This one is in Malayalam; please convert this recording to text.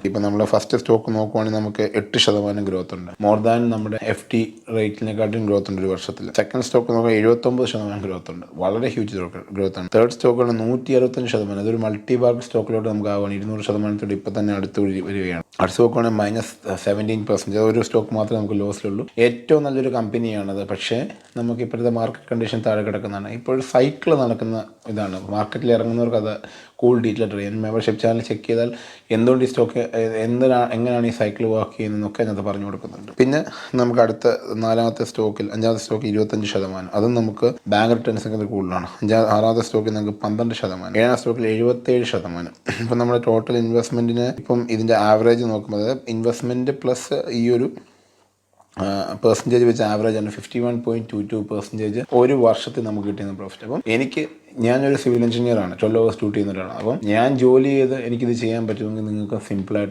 ഇപ്പം നമ്മൾ ഫസ്റ്റ് സ്റ്റോക്ക് നോക്കുവാണെങ്കിൽ നമുക്ക് 8% ഗ്രോത്ത് ഉണ്ട്. മോർ ദാൻ നമ്മുടെ FD റേറ്റിനെക്കാട്ടും ഗ്രോത്ത് ഉണ്ട് ഒരു വർഷത്തിൽ. സെക്കൻഡ് സ്റ്റോക്ക് നോക്കുക 79% ഗ്രോത്ത് ഉണ്ട്. വളരെ ഹ്യൂജ് ഗ്രോത്ത് ആണ്. തേർഡ് സ്റ്റോക്കാണ് 165%. അതൊരു മൾട്ടി ബാർക്ക് സ്റ്റോക്കിലോട്ട് നമുക്ക് ആവുകയാണ്. 200% ഇപ്പം തന്നെ അടുത്ത് വരികയാണ്. അടുത്ത സ്റ്റോക്കാണെങ്കിൽ -17%. ഒരു സ്റ്റോക്ക് മാത്രമേ നമുക്ക് ലോസിലുള്ളൂ. ഏറ്റവും നല്ലൊരു കമ്പനിയാണത്. പക്ഷേ നമുക്ക് ഇപ്പോഴത്തെ മാർക്കറ്റ് കണ്ടീഷൻ താഴെ കിടക്കുന്നതാണ്. ഇപ്പോൾ സൈക്കിൾ നടക്കുന്ന ഇതാണ്. മാർക്കറ്റിൽ ഇറങ്ങുന്നവർക്ക് അത് ഡീറ്റെയിൽ ആയിട്ട് അറിയാം. മെമ്പർഷിപ്പ് ചാനൽ ചെക്ക് ചെയ്താൽ എന്തുകൊണ്ട് ഈ സ്റ്റോക്ക് എങ്ങനെയാണ് ഈ സൈക്കിൾ വർക്ക് ചെയ്യുന്നതെന്നൊക്കെ അതിനകത്ത് പറഞ്ഞു കൊടുക്കുന്നുണ്ട്. പിന്നെ നമുക്ക് അടുത്ത അഞ്ചാമത്തെ സ്റ്റോക്ക് 25%. അതും നമുക്ക് ബാങ്ക് റിട്ടേൺസ് ഒക്കെ കൂടുതലാണ്. ആറാമത്തെ സ്റ്റോക്കിൽ നമുക്ക് 12%. ഏഴാം സ്റ്റോക്കിൽ 77%. ഇപ്പം നമ്മുടെ ടോട്ടൽ ഇൻവെസ്റ്റ്മെൻറ്റിന് ഇപ്പം ഇതിൻ്റെ ആവറേജ് നോക്കുമ്പോൾ ഇൻവെസ്റ്റ്മെൻറ്റ് പ്ലസ് ഈ ഒരു പെർസെൻറ്റേജ് വെച്ച് ആവറേജ് ആണ് 51.22% ഒരു വർഷത്തിൽ നമുക്ക് കിട്ടുന്ന പ്രോഫിറ്റ്. അപ്പം ഞാനൊരു സിവിൽ എഞ്ചിനീയറാണ്. 12 hours ഡ്യൂട്ടി ചെയ്യുന്ന ഒരാളാണ്. അപ്പം ഞാൻ ജോലി ചെയ്ത് എനിക്കിത് ചെയ്യാൻ പറ്റുമെങ്കിൽ നിങ്ങൾക്ക് സിമ്പിളായിട്ട്